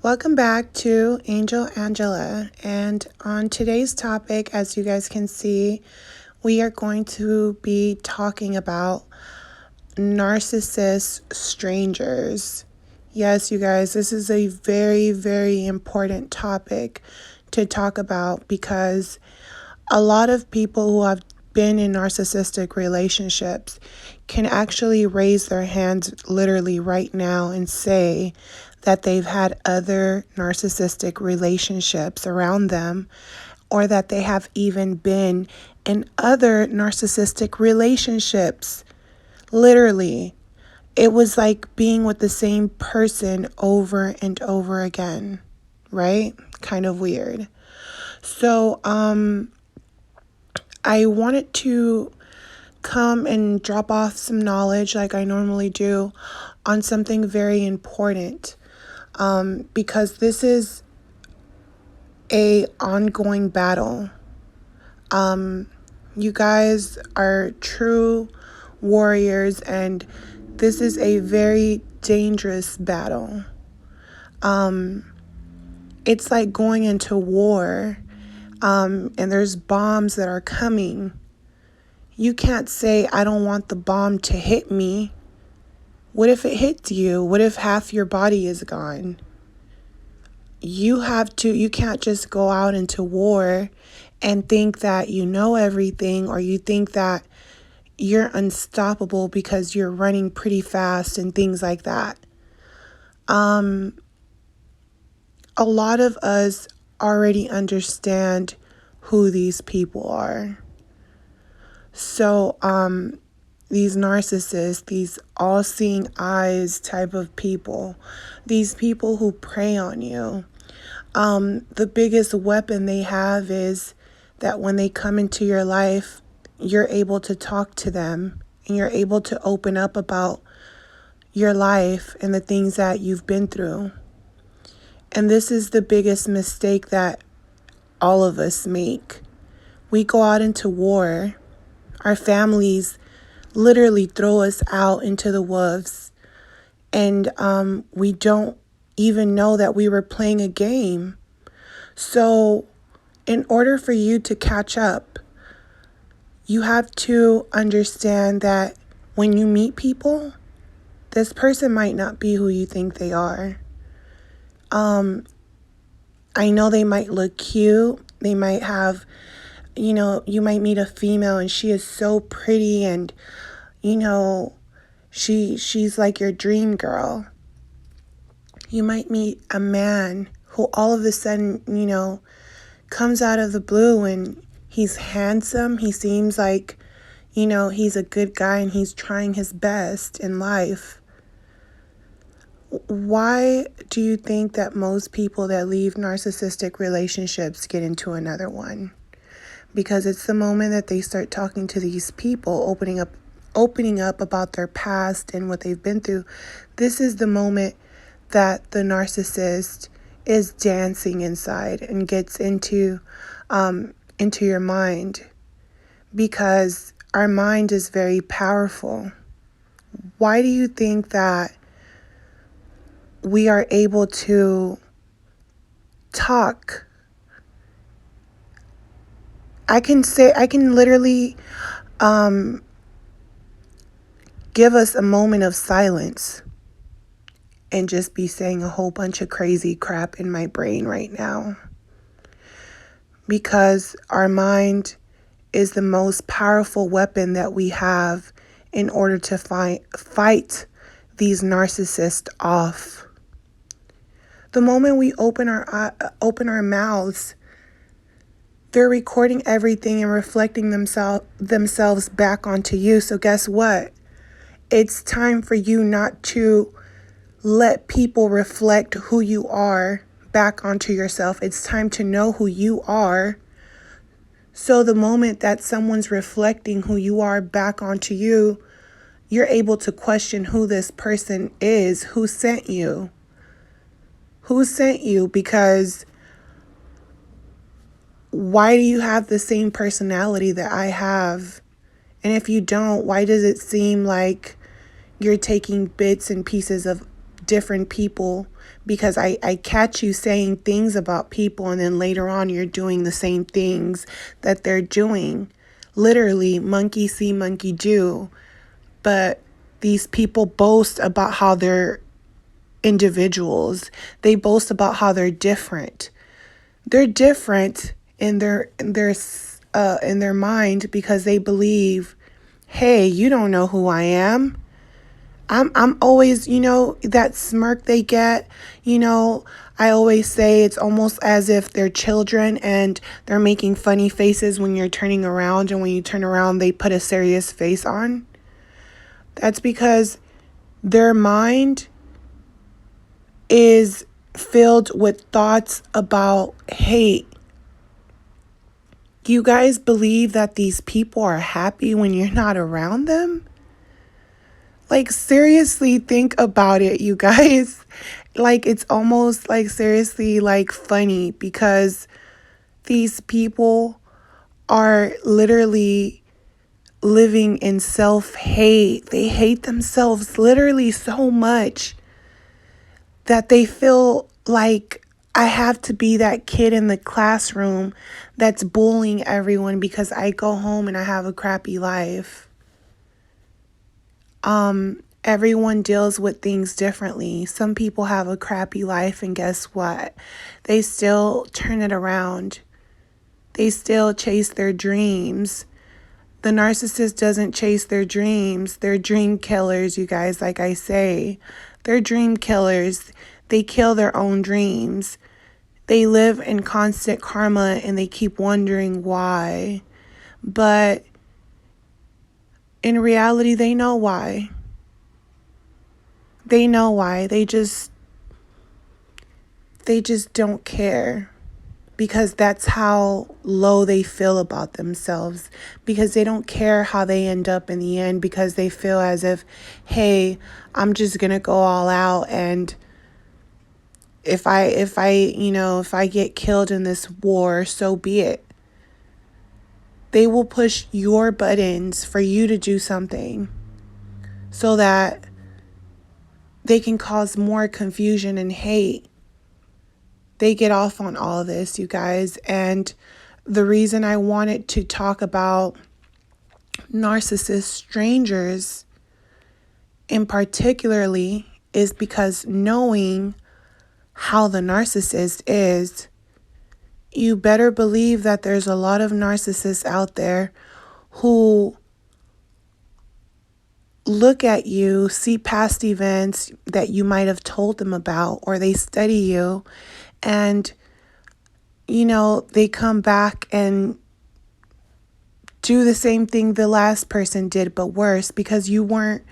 Welcome back to Angel Angela, and on today's topic, as you guys can see, we are going to be talking about narcissist strangers. Yes, you guys, this is a very, very important topic to talk about because a lot of people who have been in narcissistic relationships can actually raise their hands literally right now and say that they've had other narcissistic relationships around them, or that they have even been in other narcissistic relationships. Literally, it was like being with the same person over and over again, right? Kind of weird. So, I wanted to come and drop off some knowledge like I normally do on something very important, because this is a ongoing battle. You guys are true warriors, and this is a very dangerous battle. It's like going into war, and there's bombs that are coming. You can't say, I don't want the bomb to hit me. What if it hits you? What if half your body is gone? You can't just go out into war and think that you know everything, or you think that you're unstoppable because you're running pretty fast and things like that. A lot of us already understand who these people are. So, these narcissists, these all-seeing eyes type of people, these people who prey on you, the biggest weapon they have is that when they come into your life, you're able to talk to them and you're able to open up about your life and the things that you've been through. And this is the biggest mistake that all of us make. We go out into war. Our families literally throw us out into the wolves, and we don't even know that we were playing a game. So in order for you to catch up, you have to understand that when you meet people, this person might not be who you think they are. I know they might look cute. They might have, you might meet a female and she is so pretty, and, she's like your dream girl. You might meet a man who all of a sudden, comes out of the blue and he's handsome. He seems like, he's a good guy and he's trying his best in life. Why do you think that most people that leave narcissistic relationships get into another one? Because it's the moment that they start talking to these people, opening up about their past and what they've been through. This is the moment that the narcissist is dancing inside and gets into your mind, because our mind is very powerful. Why do you think that we are able to talk? I can literally give us a moment of silence and just be saying a whole bunch of crazy crap in my brain right now. Because our mind is the most powerful weapon that we have in order to fight these narcissists off. The moment we open our mouths, they're recording everything and reflecting themselves back onto you. So guess what? It's time for you not to let people reflect who you are back onto yourself. It's time to know who you are. So the moment that someone's reflecting who you are back onto you, you're able to question who this person is, who sent you. Who sent you? Because why do you have the same personality that I have? And if you don't, why does it seem like you're taking bits and pieces of different people because I catch you saying things about people and then later on you're doing the same things that they're doing. Literally, monkey see, monkey do. But these people boast about how they're individuals. They boast about how they're different. They're different in their mind because they believe, hey, you don't know who I am. I'm always, that smirk they get, I always say it's almost as if they're children and they're making funny faces when you're turning around, and when you turn around, they put a serious face on. That's because their mind is filled with thoughts about hate. You guys believe that these people are happy when you're not around them? Like, seriously, think about it, you guys. Like, it's almost like seriously like funny because these people are literally living in self-hate. They hate themselves literally so much that they feel like I have to be that kid in the classroom that's bullying everyone because I go home and I have a crappy life. Everyone deals with things differently. Some people have a crappy life, and guess what? They still turn it around. They still chase their dreams. The narcissist doesn't chase their dreams. They're dream killers, you guys, like I say. They're dream killers. They kill their own dreams. They live in constant karma and they keep wondering why. But in reality, they know why. They know why. They just don't care, because that's how low they feel about themselves, because they don't care how they end up in the end, because they feel as if, hey, I'm just going to go all out, and if I get killed in this war, so be it. They will push your buttons for you to do something so that they can cause more confusion and hate. They get off on all of this, you guys. And the reason I wanted to talk about narcissist strangers in particularly is because knowing how the narcissist is, you better believe that there's a lot of narcissists out there who look at you, see past events that you might have told them about, or they study you, and, they come back and do the same thing the last person did, but worse, because you weren't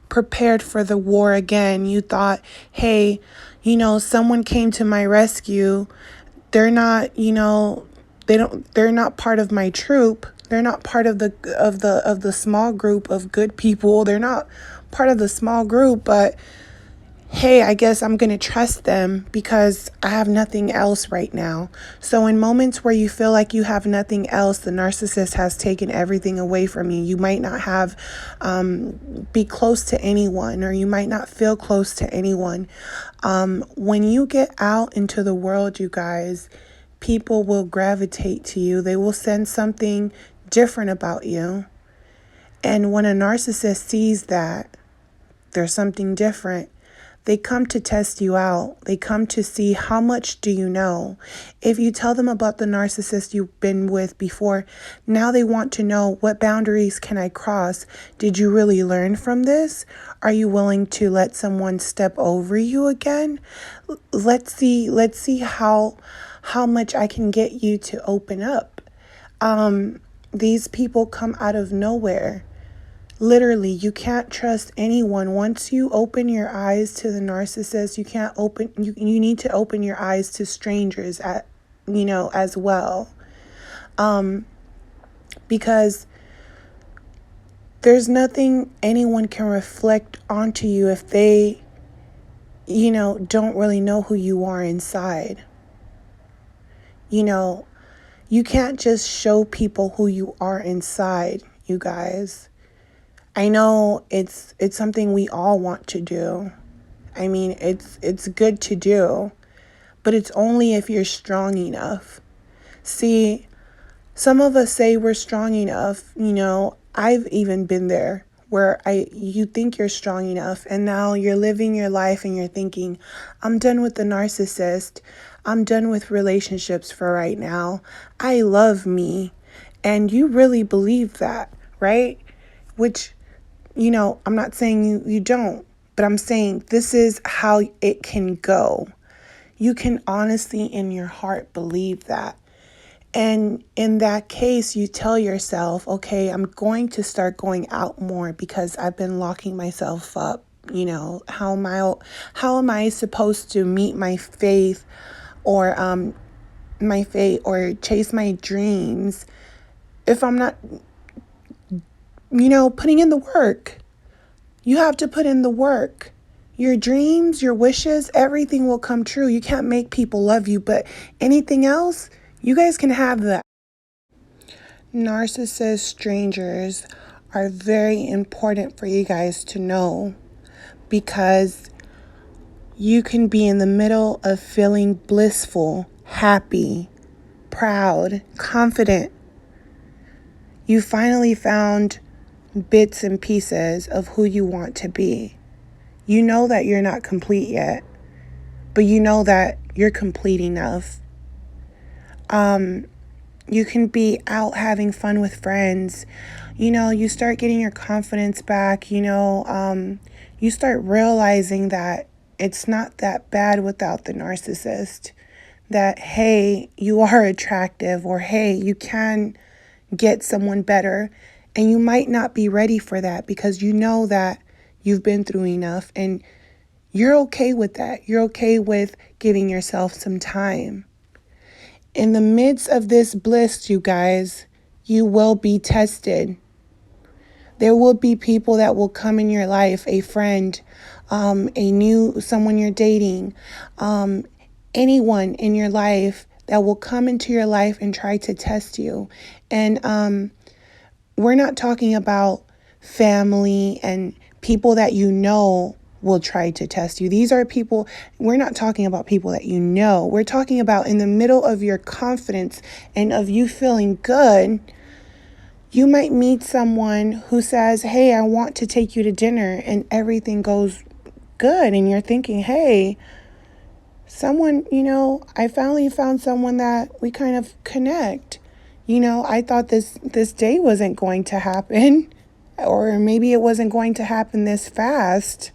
prepared for the war again. You thought, hey, someone came to my rescue. They're not, they're not part of my troop. They're not part of the small group of good people. They're not part of the small group, but hey, I guess I'm going to trust them because I have nothing else right now. So in moments where you feel like you have nothing else, the narcissist has taken everything away from you. You might not have, be close to anyone, or you might not feel close to anyone. When you get out into the world, you guys, people will gravitate to you. They will sense something different about you. And when a narcissist sees that there's something different, they come to test you out. They come to see how much do you know. If you tell them about the narcissist you've been with before, now they want to know, what boundaries can I cross? Did you really learn from this? Are you willing to let someone step over you again? Let's see how much I can get you to open up. These people come out of nowhere. Literally, you can't trust anyone. Once you open your eyes to the narcissist, you need to open your eyes to strangers as well. Because there's nothing anyone can reflect onto you if they, don't really know who you are inside. You can't just show people who you are inside, you guys. I know it's something we all want to do. I mean, it's good to do, but it's only if you're strong enough. See, some of us say we're strong enough, I've even been there where you think you're strong enough and now you're living your life and you're thinking, I'm done with the narcissist. I'm done with relationships for right now. I love me. And you really believe that, right? Which, I'm not saying you don't, but I'm saying this is how it can go. You can honestly in your heart believe that. And in that case, you tell yourself, okay, I'm going to start going out more because I've been locking myself up. How am I supposed to meet my faith or chase my dreams if I'm not, putting in the work? You have to put in the work. Your dreams, your wishes, everything will come true. You can't make people love you, but anything else, you guys can have that. Narcissist strangers are very important for you guys to know because you can be in the middle of feeling blissful, happy, proud, confident. You finally found bits and pieces of who you want to be. You know that you're not complete yet, but you know that you're complete enough. You can be out having fun with friends. You start getting your confidence back. You start realizing that it's not that bad without the narcissist. That, hey, you are attractive, or hey, you can get someone better. And you might not be ready for that because you know that you've been through enough and you're okay with that. You're okay with giving yourself some time. In the midst of this bliss, you guys, you will be tested. There will be people that will come in your life, a friend, someone you're dating, anyone in your life that will come into your life and try to test you. And we're not talking about family and people that will try to test you. These are people, we're not talking about people that you know. We're talking about in the middle of your confidence and of you feeling good, you might meet someone who says, hey, I want to take you to dinner, and everything goes good. And you're thinking, hey, I finally found someone that we kind of connect. I thought this day wasn't going to happen, or maybe it wasn't going to happen this fast.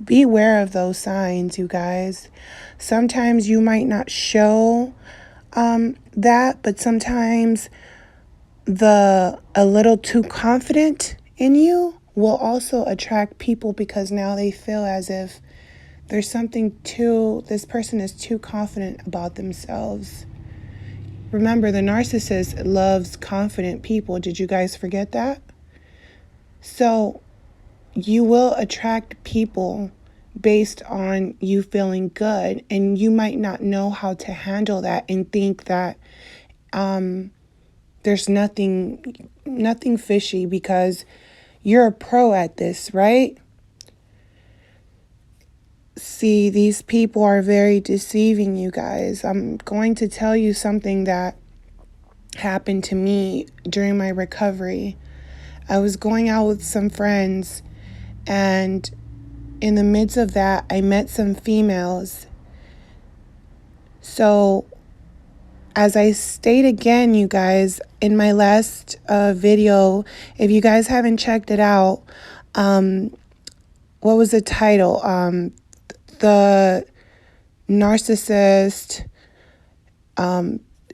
Beware of those signs, you guys. Sometimes you might not show that, but sometimes a little too confident in you will also attract people because now they feel as if this person is too confident about themselves. Remember, the narcissist loves confident people. Did you guys forget that? So you will attract people based on you feeling good, and you might not know how to handle that and think that there's nothing fishy because you're a pro at this, right? See, these people are very deceiving, you guys. I'm going to tell you something that happened to me during my recovery. I was going out with some friends, and in the midst of that, I met some females. So, as I state again, you guys, in my last video, if you guys haven't checked it out, what was the title? The narcissist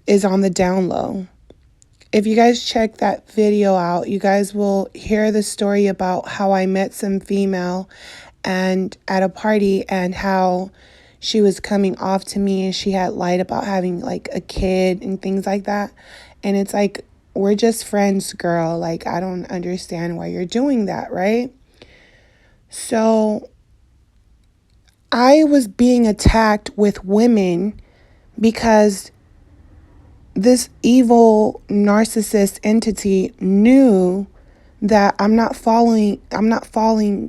is on the down low. If you guys check that video out, you guys will hear the story about how I met some female and at a party, and how she was coming off to me and she had lied about having like a kid and things like that. And it's like, we're just friends, girl. Like, I don't understand why you're doing that, right? So I was being attacked with women because this evil narcissist entity knew that I'm not falling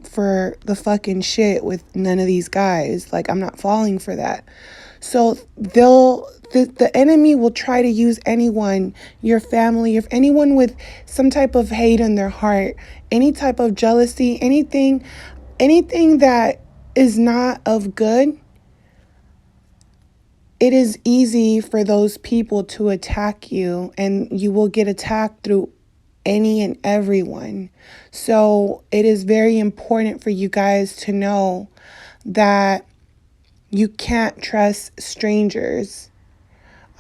for the fucking shit with none of these guys. Like, I'm not falling for that. So the enemy will try to use anyone, your family, if anyone with some type of hate in their heart, any type of jealousy, anything that is not of good. It is easy for those people to attack you, and you will get attacked through any and everyone. So it is very important for you guys to know that you can't trust strangers.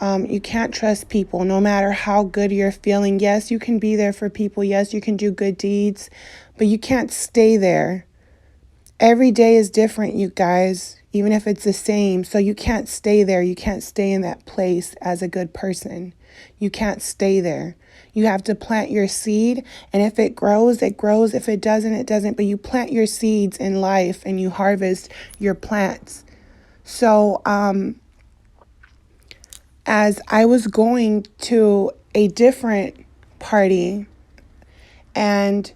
You can't trust people no matter how good you're feeling. Yes, you can be there for people. Yes, you can do good deeds, but you can't stay there. Every day is different, you guys, even if it's the same. So you can't stay there. You can't stay in that place as a good person. You can't stay there. You have to plant your seed, and if it grows, it grows. If it doesn't, it doesn't. But you plant your seeds in life and you harvest your plants. So as I was going to a different party, and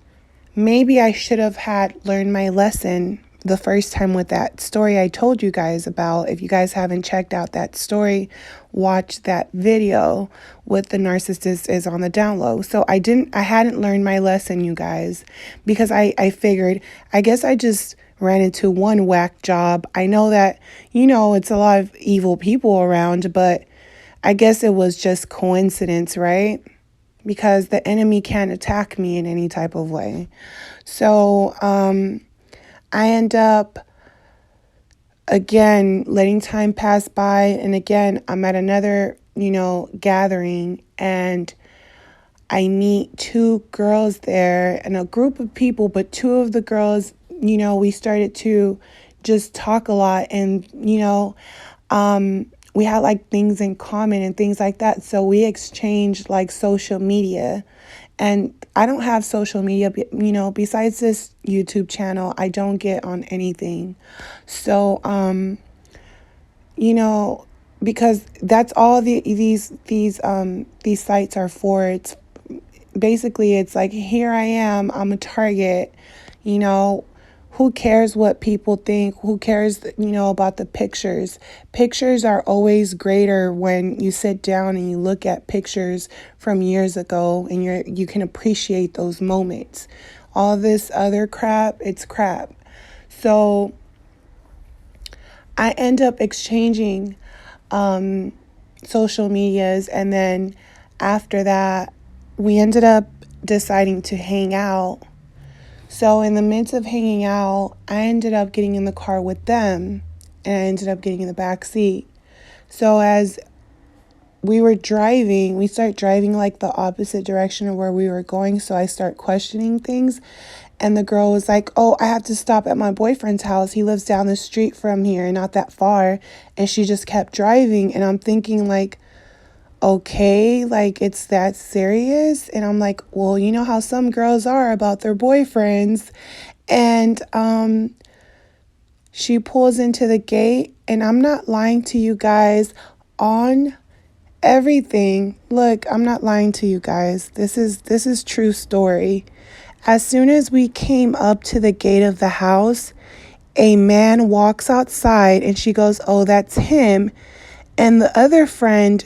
maybe I should have had learned my lesson the first time with that story I told you guys about. If you guys haven't checked out that story, watch that video with the narcissist is on the down low. So I hadn't learned my lesson, you guys, because I figured, I guess I just ran into one whack job. I know that, it's a lot of evil people around, but I guess it was just coincidence, right? Because the enemy can't attack me in any type of way. So I end up, again, letting time pass by. And again, I'm at another, gathering, and I meet two girls there and a group of people, but two of the girls, we started to just talk a lot, and, we had like things in common and things like that. So we exchanged like social media. And I don't have social media, besides this YouTube channel, I don't get on anything. So, because that's all these sites are for. It's basically, it's like, here I am, I'm a target, who cares what people think? Who cares, about the pictures? Pictures are always greater when you sit down and you look at pictures from years ago, and you can appreciate those moments. All this other crap, it's crap. So I end up exchanging social medias, and then after that, we ended up deciding to hang out. So in the midst of hanging out, I ended up getting in the car with them, and I ended up getting in the back seat. So as we were driving, we start driving like the opposite direction of where we were going. So I start questioning things, and the girl was like, oh, I have to stop at my boyfriend's house. He lives down the street from here, not that far. And she just kept driving, and I'm thinking like, okay, like, it's that serious? And I'm like, well, you know how some girls are about their boyfriends. And she pulls into the gate, and I'm not lying to you guys on everything. Look, I'm not lying to you guys. This is true story. As soon as we came up to the gate of the house, a man walks outside, and she goes, oh, that's him. And the other friend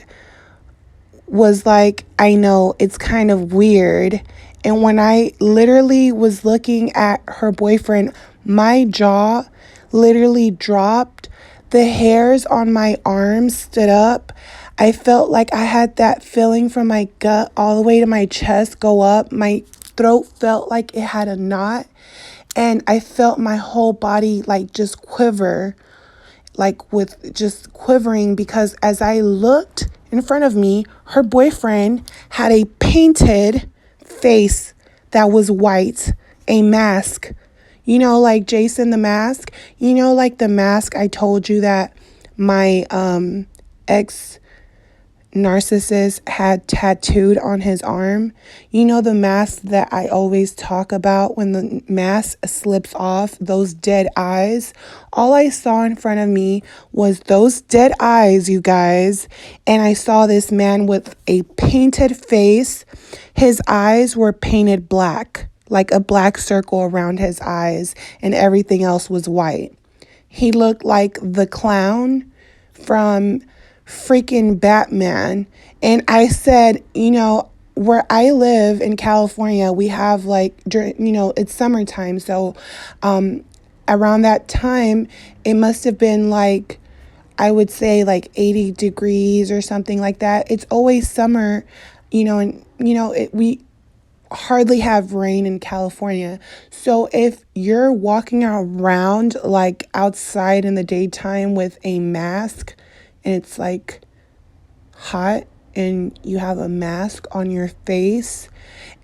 was like, I know, it's kind of weird. And when I literally was looking at her boyfriend, my jaw literally dropped. The hairs on my arms stood up. I felt like I had that feeling from my gut all the way to my chest go up. My throat felt like it had a knot. And I felt my whole body like just quiver, like with just quivering, because as I looked in front of me, her boyfriend had a painted face that was white, a mask. Like Jason the Mask. Like the mask I told you that my ex narcissist had tattooed on his arm. The mask that I always talk about, when the mask slips off, those dead eyes. All I saw in front of me was those dead eyes, you guys. And I saw this man with a painted face. His eyes were painted black. like a black circle around his eyes, and everything else was white. He looked like the clown from freaking Batman. And I said, where I live in California, we have it's summertime. So around that time, it must have been like, I would say like 80 degrees or something like that. It's always summer, and, we hardly have rain in California. So if you're walking around like outside in the daytime with a mask and it's like hot and you have a mask on your face,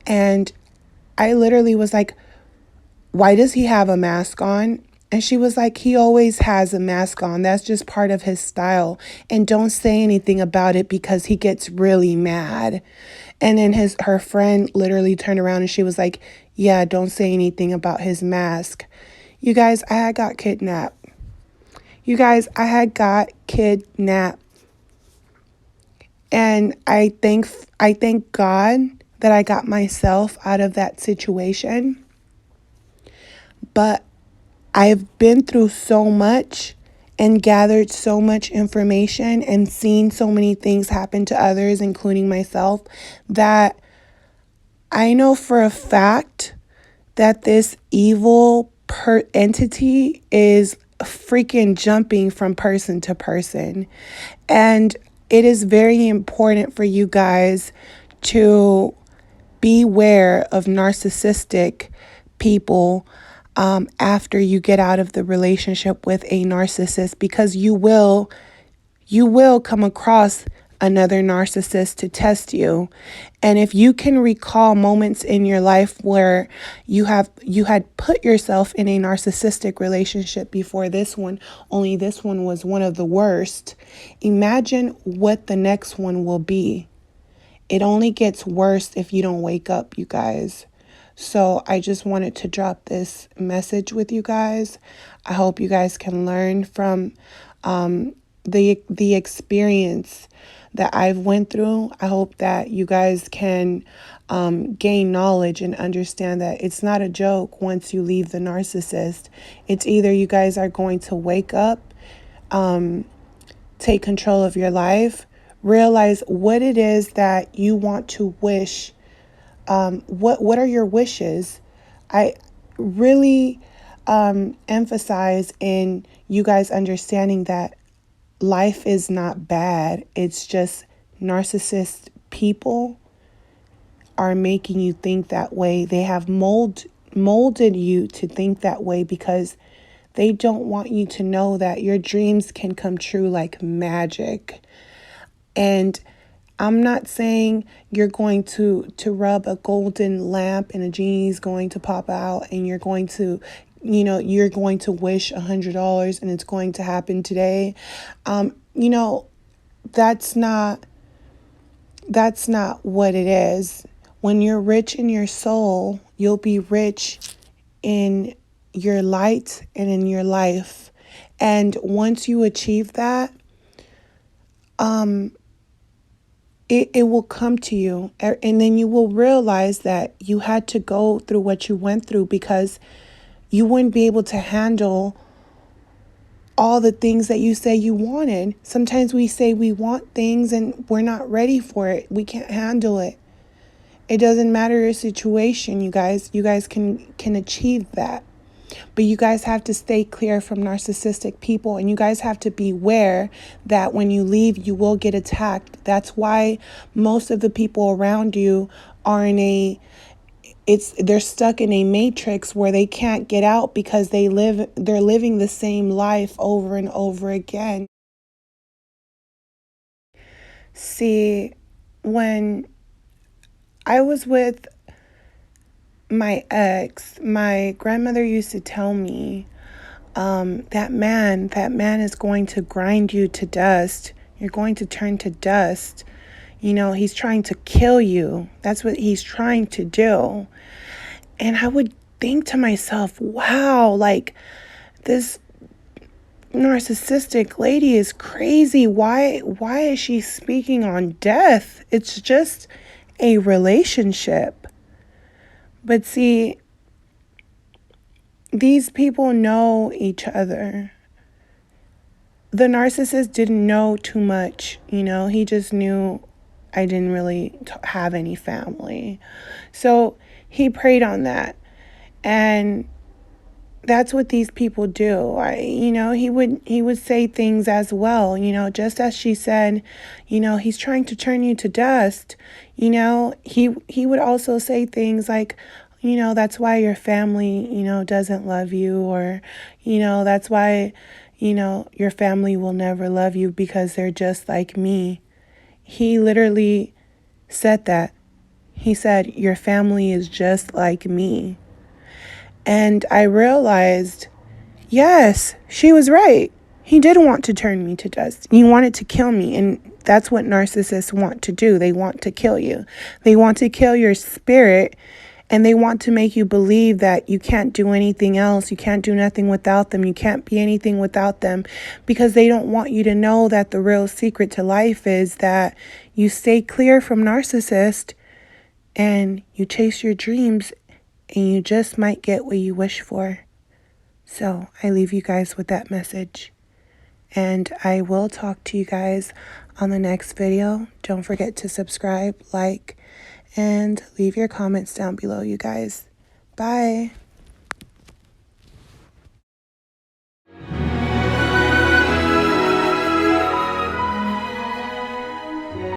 and I literally was like, why does he have a mask on? And she was like, he always has a mask on. That's just part of his style. And don't say anything about it because he gets really mad. And then her friend literally turned around and she was like, yeah, don't say anything about his mask. You guys, I had got kidnapped. And I thank God that I got myself out of that situation. But I've been through so much and gathered so much information and seen so many things happen to others, including myself, that I know for a fact that this evil entity is freaking jumping from person to person. And it is very important for you guys to beware of narcissistic people after you get out of the relationship with a narcissist, because you will come across another narcissist to test you. And if you can recall moments in your life where you had put yourself in a narcissistic relationship before this one, only this one was one of the worst, imagine what the next one will be. It only gets worse if you don't wake up, you guys. So I just wanted to drop this message with you guys. I hope you guys can learn from the experience that I've went through. I hope that you guys can gain knowledge and understand that it's not a joke once you leave the narcissist. It's either you guys are going to wake up, take control of your life, realize what it is that you want to wish. What are your wishes? I really emphasize in you guys understanding that life is not bad. It's just narcissist people are making you think that way. They have molded you to think that way because they don't want you to know that your dreams can come true like magic. And I'm not saying you're going to rub a golden lamp and a genie's going to pop out and you're going to wish $100 and it's going to happen today. That's not what it is. When you're rich in your soul, you'll be rich in your light and in your life. And once you achieve that, it will come to you. And then you will realize that you had to go through what you went through because you wouldn't be able to handle all the things that you say you wanted. Sometimes we say we want things and we're not ready for it. We can't handle it. It doesn't matter your situation, you guys. You guys can achieve that. But you guys have to stay clear from narcissistic people, and you guys have to beware that when you leave, you will get attacked. That's why most of the people around you are they're stuck in a matrix where they can't get out because they're living the same life over and over again. See, when I was with my ex, my grandmother used to tell me, that man is going to grind you to dust. You're going to turn to dust. He's trying to kill you. That's what he's trying to do. And I would think to myself, wow, like this narcissistic lady is crazy. Why is she speaking on death? It's just a relationship. But see, these people know each other. The narcissist didn't know too much, he just knew I didn't really have any family. So he preyed on that. And that's what these people do. He would say things as well, just as she said, he's trying to turn you to dust. He would also say things like, that's why your family, doesn't love you, or, that's why, your family will never love you because they're just like me. He literally said that. He said, your family is just like me. And I realized, yes, she was right. He did want to turn me to dust. He wanted to kill me. And that's what narcissists want to do. They want to kill you. They want to kill your spirit. And they want to make you believe that you can't do anything else. You can't do nothing without them. You can't be anything without them. Because they don't want you to know that the real secret to life is that you stay clear from narcissists and you chase your dreams, and you just might get what you wish for. So I leave you guys with that message. And I will talk to you guys on the next video. Don't forget to subscribe, like, and leave your comments down below, you guys. Bye.